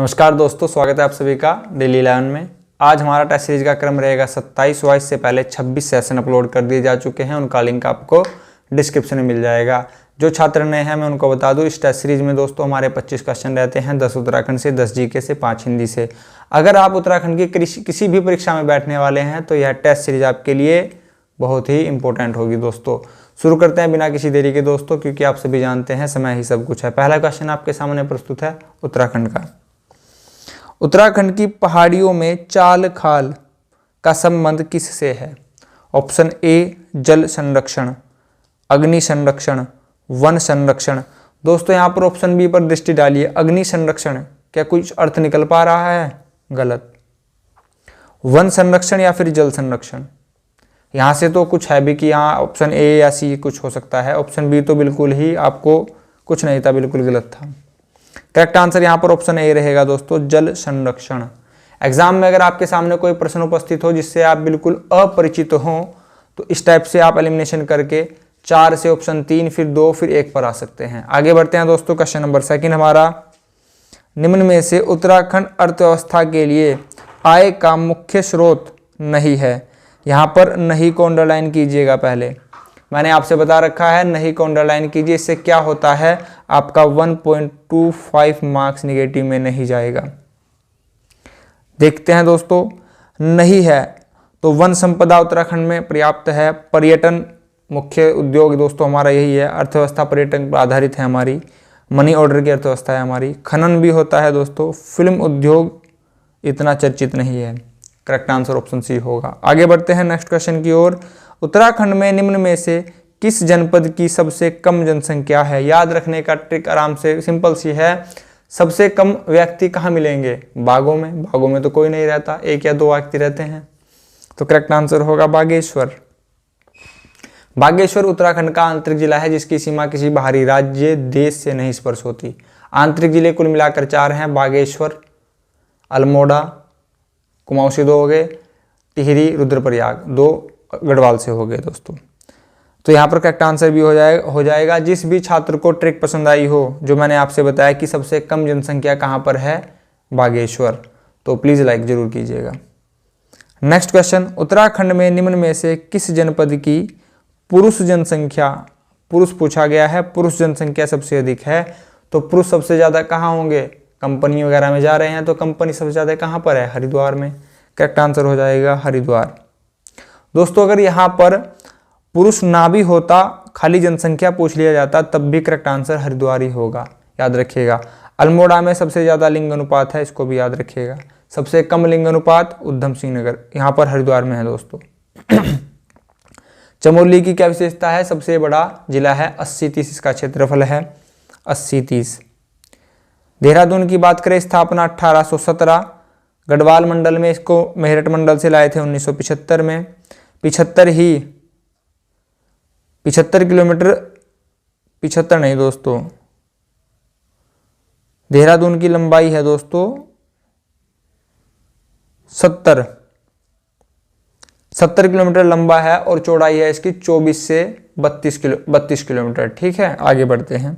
नमस्कार दोस्तों, स्वागत है आप सभी का डेली 11 में। आज हमारा टेस्ट सीरीज का क्रम रहेगा 27 वाइज से पहले 26 सेशन अपलोड कर दिए जा चुके हैं। उनका लिंक आपको डिस्क्रिप्शन में मिल जाएगा। जो छात्र नए हैं मैं उनको बता दूं, इस टेस्ट सीरीज में दोस्तों हमारे 25 क्वेश्चन रहते हैं, 10 उत्तराखंड से, 10 जीके से, 5 हिंदी से। अगर आप उत्तराखंड की किसी भी परीक्षा में बैठने वाले हैं तो यह टेस्ट सीरीज आपके लिए बहुत ही इंपॉर्टेंट होगी दोस्तों। शुरू करते हैं बिना किसी देरी के दोस्तों, क्योंकि आप सभी जानते हैं समय ही सब कुछ है। पहला क्वेश्चन आपके सामने प्रस्तुत है उत्तराखंड का। उत्तराखंड की पहाड़ियों में चाल खाल का संबंध किससे है? ऑप्शन ए जल संरक्षण, अग्नि संरक्षण, वन संरक्षण। दोस्तों यहाँ पर ऑप्शन बी पर दृष्टि डालिए। अग्नि संरक्षण, क्या कुछ अर्थ निकल पा रहा है? गलत। वन संरक्षण या फिर जल संरक्षण, यहाँ से तो कुछ है भी कि यहाँ ऑप्शन ए या सी कुछ हो सकता है। ऑप्शन बी तो बिल्कुल ही आपको कुछ नहीं था, बिल्कुल गलत था। करेक्ट आंसर यहाँ पर ऑप्शन ए रहेगा दोस्तों, जल संरक्षण। एग्जाम में अगर आपके सामने कोई प्रश्न उपस्थित हो जिससे आप बिल्कुल अपरिचित हो तो इस टाइप से आप एलिमिनेशन करके 4 से ऑप्शन 3, फिर 2, फिर 1 पर आ सकते हैं। आगे बढ़ते हैं दोस्तों। क्वेश्चन नंबर 2 हमारा, निम्न में से उत्तराखंड अर्थव्यवस्था के लिए आय का मुख्य स्रोत नहीं है। यहाँ पर नहीं को अंडरलाइन कीजिएगा। पहले मैंने आपसे बता रखा है, नहीं को अंडरलाइन कीजिए। इससे क्या होता है, आपका 1.25 मार्क्स निगेटिव में नहीं जाएगा। देखते हैं दोस्तों, नहीं है तो वन संपदा उत्तराखंड में पर्याप्त है। पर्यटन मुख्य उद्योग दोस्तों हमारा यही है। अर्थव्यवस्था पर्यटन पर आधारित है हमारी। मनी ऑर्डर की अर्थव्यवस्था है हमारी। खनन भी होता है दोस्तों। फिल्म उद्योग इतना चर्चित नहीं है। करेक्ट आंसर ऑप्शन सी होगा। आगे बढ़ते हैं नेक्स्ट क्वेश्चन की ओर। उत्तराखंड में निम्न में से किस जनपद की सबसे कम जनसंख्या है? याद रखने का ट्रिक आराम से सिंपल सी है। सबसे कम व्यक्ति कहाँ मिलेंगे? बागों में। बागों में तो कोई नहीं रहता, 1 या 2 व्यक्ति रहते हैं। तो करेक्ट आंसर होगा बागेश्वर। बागेश्वर उत्तराखंड का आंतरिक जिला है जिसकी सीमा किसी बाहरी राज्य देश से नहीं स्पर्श होती। आंतरिक जिले कुल मिलाकर 4 हैं, बागेश्वर, अल्मोड़ा, कुमाऊं से 2 हो गए, टिहरी, रुद्रप्रयाग 2 गढ़वाल से हो गए दोस्तों। तो यहाँ पर करेक्ट आंसर भी हो जाएगा। जिस भी छात्र को ट्रिक पसंद आई हो, जो मैंने आपसे बताया कि सबसे कम जनसंख्या कहाँ पर है, बागेश्वर, तो प्लीज़ लाइक जरूर कीजिएगा। नेक्स्ट क्वेश्चन, उत्तराखंड में निम्न में से किस जनपद की पुरुष जनसंख्या, पुरुष पूछा गया है, पुरुष जनसंख्या सबसे अधिक है। तो पुरुष सबसे ज़्यादा कहाँ होंगे? कंपनी वगैरह में जा रहे हैं तो कंपनी सबसे ज़्यादा कहाँ पर है? हरिद्वार में। करेक्ट आंसर हो जाएगा हरिद्वार। दोस्तों अगर यहाँ पर पुरुष ना भी होता, खाली जनसंख्या पूछ लिया जाता, तब भी करेक्ट आंसर हरिद्वार ही होगा, याद रखिएगा। अल्मोड़ा में सबसे ज़्यादा लिंग अनुपात है, इसको भी याद रखिएगा। सबसे कम लिंग अनुपात उधम सिंह नगर, यहाँ पर हरिद्वार में है दोस्तों। चमोली की क्या विशेषता है? सबसे बड़ा जिला है, 80-30 इसका क्षेत्रफल है, 80-30। देहरादून की बात करें, स्थापना 1817। गढ़वाल मंडल में इसको मेरठ मंडल से लाए थे 1975 में। 75 किलोमीटर, 75 नहीं दोस्तों, देहरादून की लंबाई है दोस्तों 70 किलोमीटर लंबा है और चौड़ाई है इसकी 24 से 32 किलोमीटर। ठीक है, आगे बढ़ते हैं।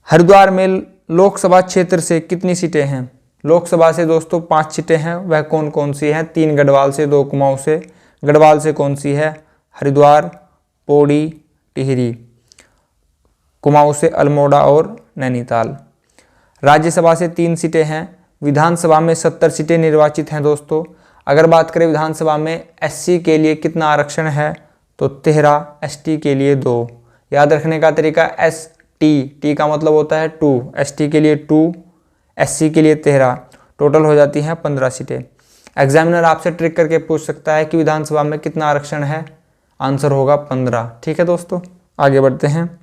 हरिद्वार में लोकसभा क्षेत्र से कितनी सीटें हैं? लोकसभा से दोस्तों 5 सीटें हैं। वह कौन कौन सी हैं? 3 गढ़वाल से, 2 कुमाऊं से। गढ़वाल से कौन सी है? हरिद्वार, पौड़ी, टिहरी। कुमाऊं से अल्मोड़ा और नैनीताल। राज्यसभा से 3 सीटें हैं। विधानसभा में 70 सीटें निर्वाचित हैं दोस्तों। अगर बात करें विधानसभा में SC के लिए कितना आरक्षण है, तो 13, ST के लिए 2। याद रखने का तरीका, ST का मतलब होता है 2, ST के लिए 2, SC के लिए 13, टोटल हो जाती हैं 15 सीटें। एग्जामिनर आपसे ट्रिक करके पूछ सकता है कि विधानसभा में कितना आरक्षण है, आंसर होगा 15। ठीक है दोस्तों, आगे बढ़ते हैं।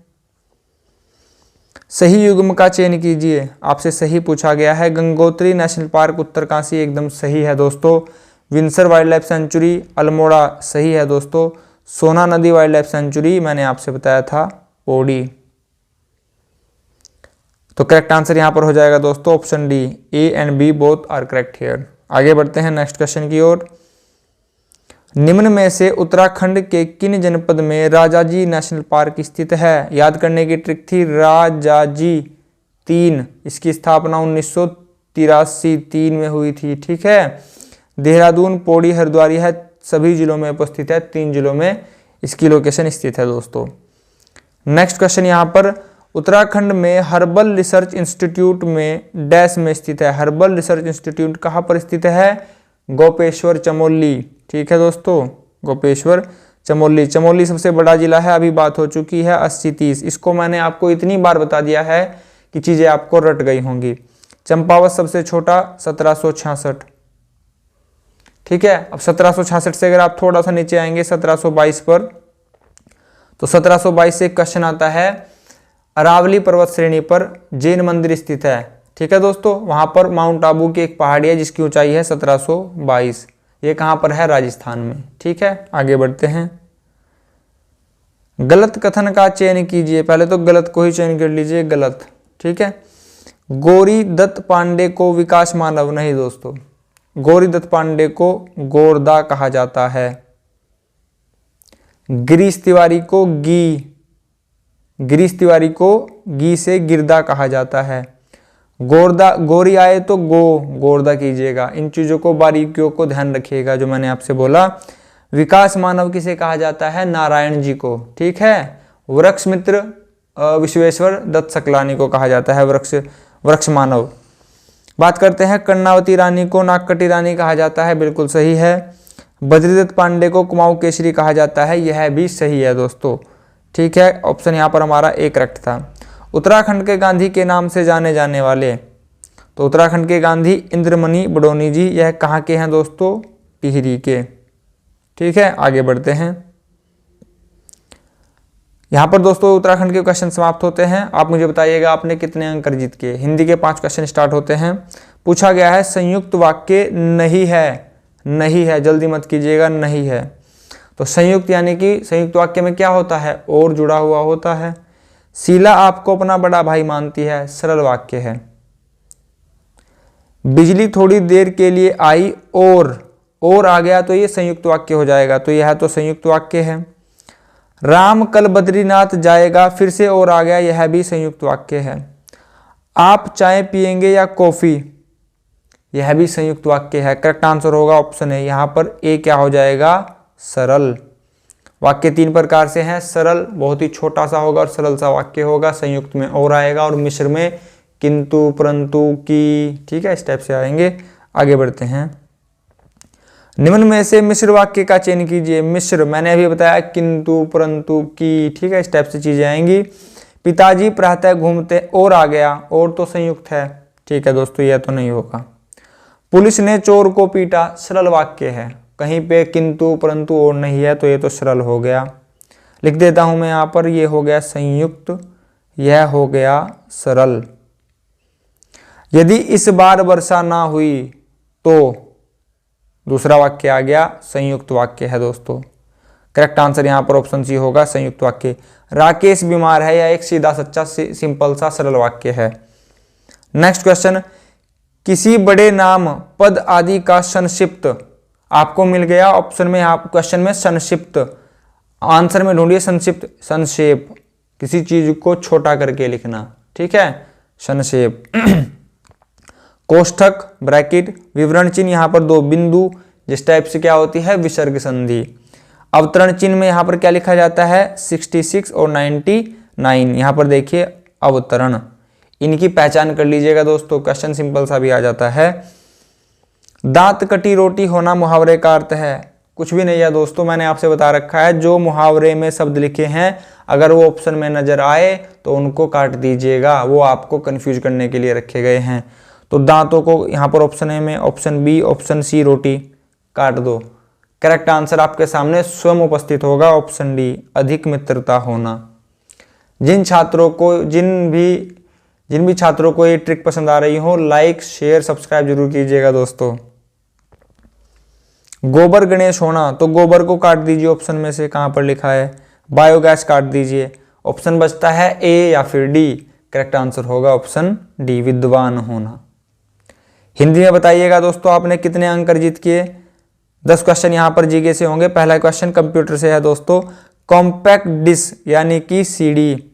सही युग्म का चयन कीजिए, आपसे सही पूछा गया है। गंगोत्री नेशनल पार्क उत्तरकाशी एकदम सही है दोस्तों। Windsor wild life sanctuary Almora सही है दोस्तों। सोना नदी वाइल्ड लाइफ सेंचुरी मैंने आपसे बताया था पौड़ी। तो करेक्ट आंसर यहाँ पर हो जाएगा दोस्तों option D, A and B both are correct here. आगे बढ़ते हैं नेक्स्ट क्वेश्चन की ओर। निम्न में से उत्तराखंड के किन जनपद में राजाजी नेशनल पार्क स्थित है? याद करने की ट्रिक थी, राजाजी 3, इसकी स्थापना 1983-3 में हुई थी। ठीक है, देहरादून, पौड़ी, हरिद्वार यह सभी जिलों में उपस्थित है, 3 जिलों में इसकी लोकेशन स्थित है दोस्तों। नेक्स्ट क्वेश्चन यहाँ पर, उत्तराखंड में हर्बल रिसर्च इंस्टीट्यूट में डैश में स्थित है। हर्बल रिसर्च इंस्टीट्यूट कहाँ पर स्थित है? गोपेश्वर चमोली। ठीक है दोस्तों, गोपेश्वर चमोली। चमोली सबसे बड़ा जिला है, अभी बात हो चुकी है 80-30। इसको मैंने आपको इतनी बार बता दिया है कि चीजें आपको रट गई होंगी। चंपावत सबसे छोटा 1766। ठीक है, अब 1766 से अगर आप थोड़ा सा नीचे आएंगे 1722 पर, तो 1722 से एक क्वेश्चन आता है, अरावली पर्वत श्रेणी पर जैन मंदिर स्थित है। ठीक है दोस्तों, वहां पर माउंट आबू की एक पहाड़ी है जिसकी ऊंचाई है 1722। ये कहां पर है? राजस्थान में। ठीक है, आगे बढ़ते हैं। गलत कथन का चयन कीजिए। पहले तो गलत को ही चयन कर लीजिए, गलत। ठीक है, गौरी दत्त पांडे को विकास मानव नहीं दोस्तों, गौरी दत्त पांडे को गोरदा कहा जाता है। गिरीश तिवारी को गिरीश तिवारी को गी से गिरदा कहा जाता है। गोरदा, गौरी आए तो गोरदा कीजिएगा। इन चीजों को, बारीकियों को ध्यान रखिएगा जो मैंने आपसे बोला। विकास मानव किसे कहा जाता है? नारायण जी को। ठीक है, वृक्ष मित्र विश्वेश्वर दत्त सकलानी को कहा जाता है वृक्ष मानव। बात करते हैं, कर्णावती रानी को नागकटी रानी कहा जाता है, बिल्कुल सही है। बद्रीदत्त पांडे को कुमाऊं केसरी कहा जाता है, यह भी सही है दोस्तों। ठीक है, ऑप्शन यहाँ पर हमारा एक करेक्ट था। उत्तराखंड के गांधी के नाम से जाने जाने वाले, तो उत्तराखंड के गांधी इंद्रमणि बडोनी जी, यह कहाँ के हैं दोस्तों? टिहरी के। ठीक है, आगे बढ़ते हैं। यहाँ पर दोस्तों उत्तराखंड के क्वेश्चन समाप्त होते हैं। आप मुझे बताइएगा आपने कितने अंक अर्जित किए। हिंदी के 5 क्वेश्चन स्टार्ट होते हैं। पूछा गया है संयुक्त वाक्य नहीं है, नहीं है, जल्दी मत कीजिएगा, नहीं है। तो संयुक्त यानी कि संयुक्त वाक्य में क्या होता है? और जुड़ा हुआ होता है। शीला आपको अपना बड़ा भाई मानती है, सरल वाक्य है। बिजली थोड़ी देर के लिए आई और आ गया तो ये संयुक्त वाक्य हो जाएगा, तो यह तो संयुक्त वाक्य है। राम कल बद्रीनाथ जाएगा, फिर से और आ गया, यह भी संयुक्त वाक्य है। आप चाय पिएंगे या कॉफी, यह भी संयुक्त वाक्य है। करेक्ट आंसर होगा ऑप्शन है, यहां पर ए क्या हो जाएगा? सरल। वाक्य 3 प्रकार से हैं। सरल बहुत ही छोटा सा होगा और सरल सा वाक्य होगा, संयुक्त में और आएगा, और मिश्र में किंतु, परंतु, की। ठीक है, इस टाइप से आएंगे। आगे बढ़ते हैं। निम्न में से मिश्र वाक्य का चयन कीजिए। मिश्र मैंने अभी बताया, किंतु, परंतु, की। ठीक है, इस टाइप से चीजें आएंगी। पिताजी प्रातः घूमते और आ गया, और तो संयुक्त है। ठीक है दोस्तों, यह तो नहीं होगा। पुलिस ने चोर को पीटा, सरल वाक्य है। कहीं पे किंतु, परंतु और नहीं है, तो ये तो सरल हो गया। लिख देता हूं मैं यहां पर, ये हो गया संयुक्त, यह हो गया सरल। यदि इस बार वर्षा ना हुई तो दूसरा वाक्य आ गया, संयुक्त वाक्य है दोस्तों। करेक्ट आंसर यहां पर ऑप्शन सी होगा, संयुक्त वाक्य। राकेश बीमार है, यह एक सीधा सच्चा सिंपल सा सरल वाक्य है। नेक्स्ट क्वेश्चन, किसी बड़े नाम, पद आदि का संक्षिप्त आपको मिल गया ऑप्शन में, आप क्वेश्चन में संक्षिप्त, आंसर में ढूंढिए संक्षिप्त, संक्षेप, किसी चीज को छोटा करके लिखना। ठीक है, संक्षेप। कोष्ठक, ब्रैकेट, विवरण चिन्ह, यहाँ पर 2 बिंदु, जिस टाइप से क्या होती है? विसर्ग संधि। अवतरण चिन्ह में यहाँ पर क्या लिखा जाता है? 66 और 99। यहाँ पर देखिए अवतरण, इनकी पहचान कर लीजिएगा दोस्तों, क्वेश्चन सिंपल सा भी आ जाता है। दांत कटी रोटी होना मुहावरे का अर्थ है? कुछ भी नहीं है दोस्तों, मैंने आपसे बता रखा है, जो मुहावरे में शब्द लिखे हैं अगर वो ऑप्शन में नजर आए तो उनको काट दीजिएगा, वो आपको कंफ्यूज करने के लिए रखे गए हैं। तो दांतों को यहाँ पर ऑप्शन ए में ऑप्शन बी, ऑप्शन सी रोटी काट दो। करेक्ट आंसर आपके सामने स्वयं उपस्थित होगा, ऑप्शन डी, अधिक मित्रता होना। जिन भी छात्रों को ये ट्रिक पसंद आ रही हो, लाइक शेयर सब्सक्राइब जरूर कीजिएगा दोस्तों। गोबर गणेश होना, तो गोबर को काट दीजिए, ऑप्शन में से कहां पर लिखा है? बायोगैस काट दीजिए। ऑप्शन बचता है ए या फिर डी, करेक्ट आंसर होगा ऑप्शन डी, विद्वान होना। हिंदी में बताइएगा दोस्तों आपने कितने अंक अर्जित किए। 10 क्वेश्चन यहां पर जीके से होंगे। पहला क्वेश्चन कंप्यूटर से है दोस्तों। कॉम्पैक्ट डिस्क यानी कि सीडी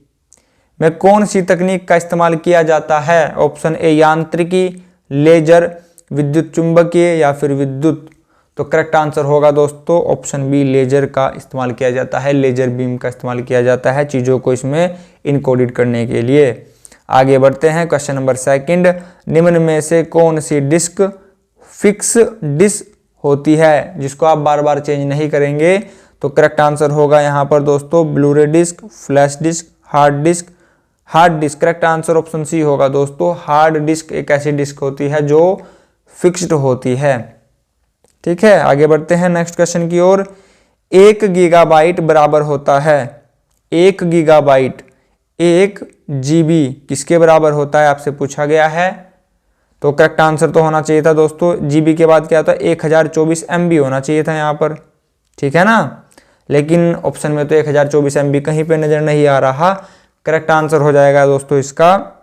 में कौन सी तकनीक का इस्तेमाल किया जाता है? ऑप्शन ए यांत्रिकी, लेजर, विद्युत चुंबकीय या फिर विद्युत। तो करेक्ट आंसर होगा दोस्तों ऑप्शन बी, लेजर का इस्तेमाल किया जाता है, लेजर बीम का इस्तेमाल किया जाता है चीज़ों को इसमें इनकोडेड करने के लिए। आगे बढ़ते हैं, क्वेश्चन नंबर सेकंड, निम्न में से कौन सी डिस्क फिक्स डिस्क होती है जिसको आप बार बार चेंज नहीं करेंगे? तो करेक्ट आंसर होगा यहाँ पर दोस्तों bluray disk, flash disk, hard disk. Hard disk correct answer option C होगा दोस्तों। हार्ड डिस्क एक ऐसी डिस्क होती है जो फिक्स्ड होती है। ठीक है, आगे बढ़ते हैं नेक्स्ट क्वेश्चन की ओर। 1 गीगाबाइट बराबर होता है, 1 गीगाबाइट 1 जीबी किसके बराबर होता है आपसे पूछा गया है? तो करेक्ट आंसर तो होना चाहिए था दोस्तों, जीबी के बाद क्या होता है 1024 MB होना चाहिए था यहाँ पर। ठीक है ना, लेकिन ऑप्शन में तो 1024 MB कहीं पे नजर नहीं आ रहा। करेक्ट आंसर हो जाएगा दोस्तों इसका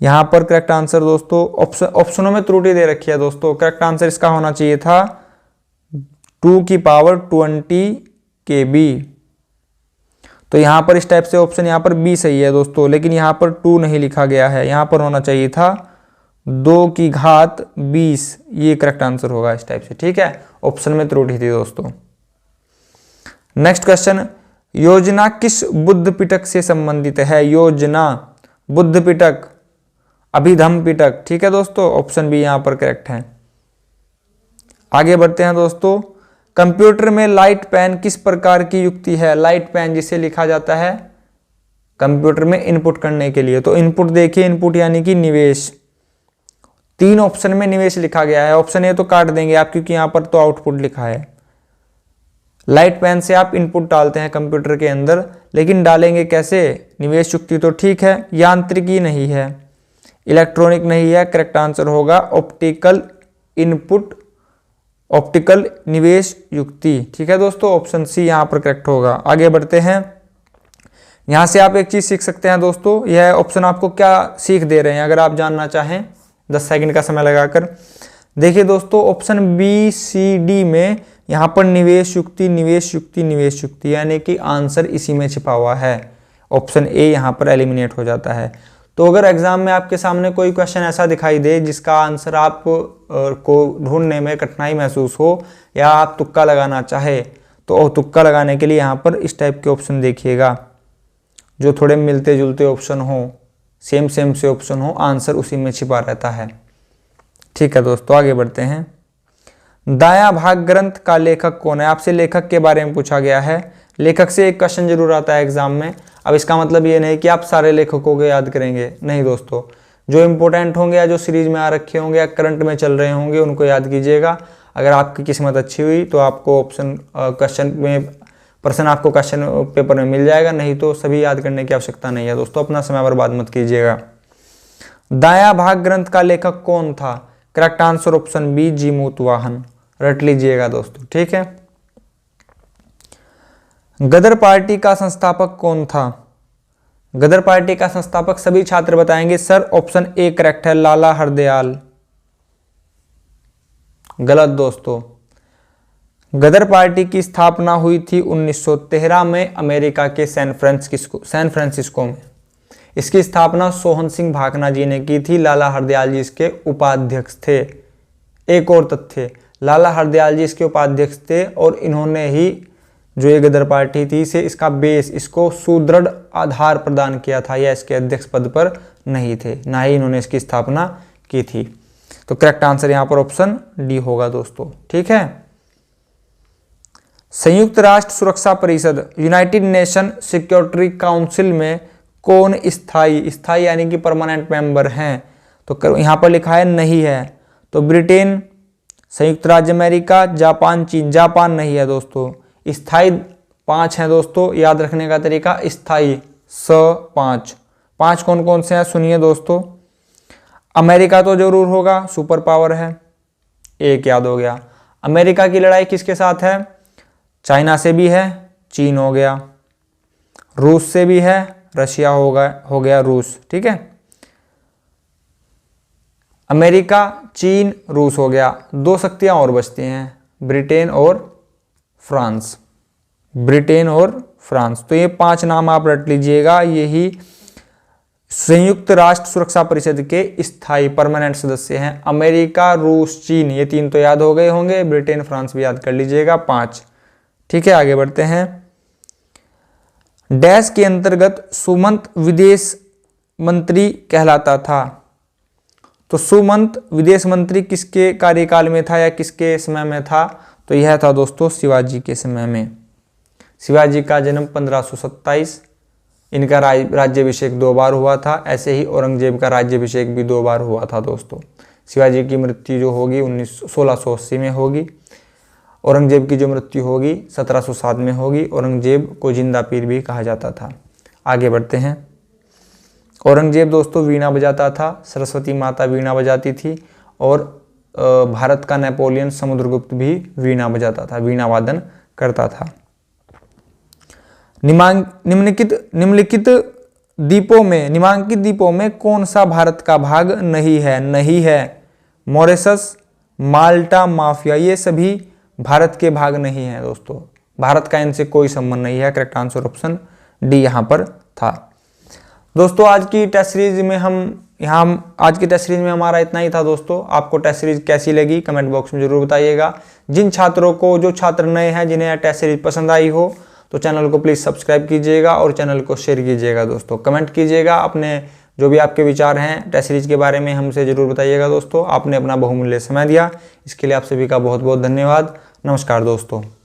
यहाँ पर करेक्ट आंसर दोस्तों ऑप्शनों में त्रुटि दे रखी है दोस्तों। करेक्ट आंसर इसका होना चाहिए था 2 की पावर 20 KB। तो यहाँ पर इस टाइप से ऑप्शन यहाँ पर बी सही है दोस्तों, लेकिन यहाँ पर 2 नहीं लिखा गया है, यहाँ पर होना चाहिए था 2 की घात 20, ये करेक्ट आंसर होगा इस टाइप से। ठीक है, ऑप्शन में त्रुटि थी दोस्तों। नेक्स्ट क्वेश्चन, योजना किस बुद्ध पिटक से संबंधित है? योजना, बुद्ध पिटक, अभिधम पिटक। ठीक है दोस्तों, ऑप्शन बी यहां पर करेक्ट है। आगे बढ़ते हैं दोस्तों, कंप्यूटर में लाइट पेन किस प्रकार की युक्ति है? लाइट पेन जिसे लिखा जाता है कंप्यूटर में इनपुट करने के लिए। तो इनपुट देखिए, इनपुट यानी कि निवेश, 3 ऑप्शन में निवेश लिखा गया है। ऑप्शन ए तो काट देंगे आप क्योंकि यहां पर तो आउटपुट लिखा है। लाइट पेन से आप इनपुट डालते हैं कंप्यूटर के अंदर, लेकिन डालेंगे कैसे? निवेश युक्ति तो ठीक है, यांत्रिकी नहीं है, इलेक्ट्रॉनिक नहीं है। करेक्ट आंसर होगा ऑप्टिकल इनपुट, ऑप्टिकल निवेश युक्ति। ठीक है दोस्तों, ऑप्शन सी यहां पर करेक्ट होगा। आगे बढ़ते हैं, यहां से आप एक चीज सीख सकते हैं दोस्तों, यह ऑप्शन आपको क्या सीख दे रहे हैं अगर आप जानना चाहें 10 सेकंड का समय लगाकर। देखिए दोस्तों, ऑप्शन बी सी डी में यहां पर निवेश युक्ति, निवेश युक्ति, निवेश युक्ति, यानी कि आंसर इसी में छिपा हुआ है। ऑप्शन ए यहां पर एलिमिनेट हो जाता है। तो अगर एग्जाम में आपके सामने कोई क्वेश्चन ऐसा दिखाई दे जिसका आंसर आप को ढूंढने में कठिनाई महसूस हो या आप तुक्का लगाना चाहे, तो तुक्का लगाने के लिए यहाँ पर इस टाइप के ऑप्शन देखिएगा जो थोड़े मिलते जुलते ऑप्शन हो, सेम से ऑप्शन हो, आंसर उसी में छिपा रहता है। ठीक है दोस्तों, आगे बढ़ते हैं। दायां भाग ग्रंथ का लेखक कौन है? आपसे लेखक के बारे में पूछा गया है। लेखक से एक क्वेश्चन जरूर आता है एग्जाम में। अब इसका मतलब ये नहीं कि आप सारे लेखकों को याद करेंगे, नहीं दोस्तों, जो इंपॉर्टेंट होंगे या जो सीरीज में आ रखे होंगे या करंट में चल रहे होंगे उनको याद कीजिएगा। अगर आपकी किस्मत अच्छी हुई तो आपको ऑप्शन क्वेश्चन में प्रश्न आपको क्वेश्चन पेपर में मिल जाएगा, नहीं तो सभी याद करने की आवश्यकता नहीं है दोस्तों, अपना समय बर्बाद मत कीजिएगा। दायां भाग ग्रंथ का लेखक कौन था? Correct answer option B Jimutavahana, रट लीजिएगा दोस्तों। ठीक है, गदर पार्टी का संस्थापक कौन था? गदर पार्टी का संस्थापक सभी छात्र बताएंगे सर ऑप्शन ए करेक्ट है, लाला हरदयाल। गलत दोस्तों, गदर पार्टी की स्थापना हुई थी 1913 में अमेरिका के सैन फ्रांसिस्को में। इसकी स्थापना सोहन सिंह भाकना जी ने की थी, लाला हरदयाल जी इसके उपाध्यक्ष थे। एक और तथ्य, लाला हरदयाल जी इसके उपाध्यक्ष थे और इन्होंने ही जो ये गदर पार्टी थी इसे इसका बेस, इसको सुदृढ़ आधार प्रदान किया था, या इसके अध्यक्ष पद पर नहीं थे, ना ही इन्होंने इसकी स्थापना की थी। तो करेक्ट आंसर यहां पर ऑप्शन डी होगा दोस्तों। ठीक है, संयुक्त राष्ट्र सुरक्षा परिषद यूनाइटेड नेशन सिक्योरिटी काउंसिल में कौन स्थायी यानी कि परमानेंट मेंबर हैं? तो यहां पर लिखा है नहीं है, तो ब्रिटेन, संयुक्त राज्य अमेरिका, जापान, चीन। जापान नहीं है दोस्तों। स्थायी 5 हैं दोस्तों, याद रखने का तरीका स्थायी 5 कौन कौन से हैं सुनिए दोस्तों। अमेरिका तो जरूर होगा, सुपर पावर है, एक याद हो गया। अमेरिका की लड़ाई किसके साथ है? चाइना से भी है, चीन हो गया। रूस से भी है, रशिया हो गया रूस। ठीक है, अमेरिका, चीन, रूस हो गया। 2 शक्तियां और बचती हैं, ब्रिटेन और फ्रांस। ब्रिटेन और फ्रांस। तो ये 5 नाम आप रट लीजिएगा, यही संयुक्त राष्ट्र सुरक्षा परिषद के स्थायी परमानेंट सदस्य हैं। अमेरिका, रूस, चीन, ये 3 तो याद हो गए होंगे, ब्रिटेन, फ्रांस भी याद कर लीजिएगा, 5। ठीक है, आगे बढ़ते हैं। डैश के अंतर्गत सुमंत विदेश मंत्री कहलाता था। तो सुमंत विदेश मंत्री किसके कार्यकाल में था या किसके समय में था? तो यह था दोस्तों शिवाजी के समय में। शिवाजी का जन्म 1527, इनका राज्याभिषेक 2 बार हुआ था। ऐसे ही औरंगजेब का राज्याभिषेक भी 2 बार हुआ था दोस्तों। शिवाजी की मृत्यु जो होगी 1680 में होगी, औरंगजेब की जो मृत्यु होगी 1707 में होगी। औरंगजेब को जिंदा पीर भी कहा जाता था। आगे बढ़ते हैं। औरंगजेब दोस्तों वीणा बजाता था, सरस्वती माता वीणा बजाती थी, और भारत का नेपोलियन समुद्रगुप्त भी वीणा बजाता था, वीणा वादन करता था। निम्नलिखित द्वीपों में कौन सा भारत का भाग नहीं है? नहीं है मॉरिशस, माल्टा, माफिया, ये सभी भारत के भाग नहीं है दोस्तों। भारत का इनसे कोई संबंध नहीं है। करेक्ट आंसर ऑप्शन डी यहाँ पर था। दोस्तों आज की टेस्ट सीरीज में हमारा इतना ही था दोस्तों। आपको टेस्ट सीरीज कैसी लगी कमेंट बॉक्स में जरूर बताइएगा। जो छात्र नए हैं, जिन्हें टेस्ट सीरीज पसंद आई हो, तो चैनल को प्लीज़ सब्सक्राइब कीजिएगा और चैनल को शेयर कीजिएगा दोस्तों। कमेंट कीजिएगा, अपने जो भी आपके विचार हैं टेस्ट सीरीज के बारे में हमसे ज़रूर बताइएगा दोस्तों। आपने अपना बहुमूल्य समय दिया, इसके लिए आप सभी का बहुत बहुत धन्यवाद। नमस्कार दोस्तों।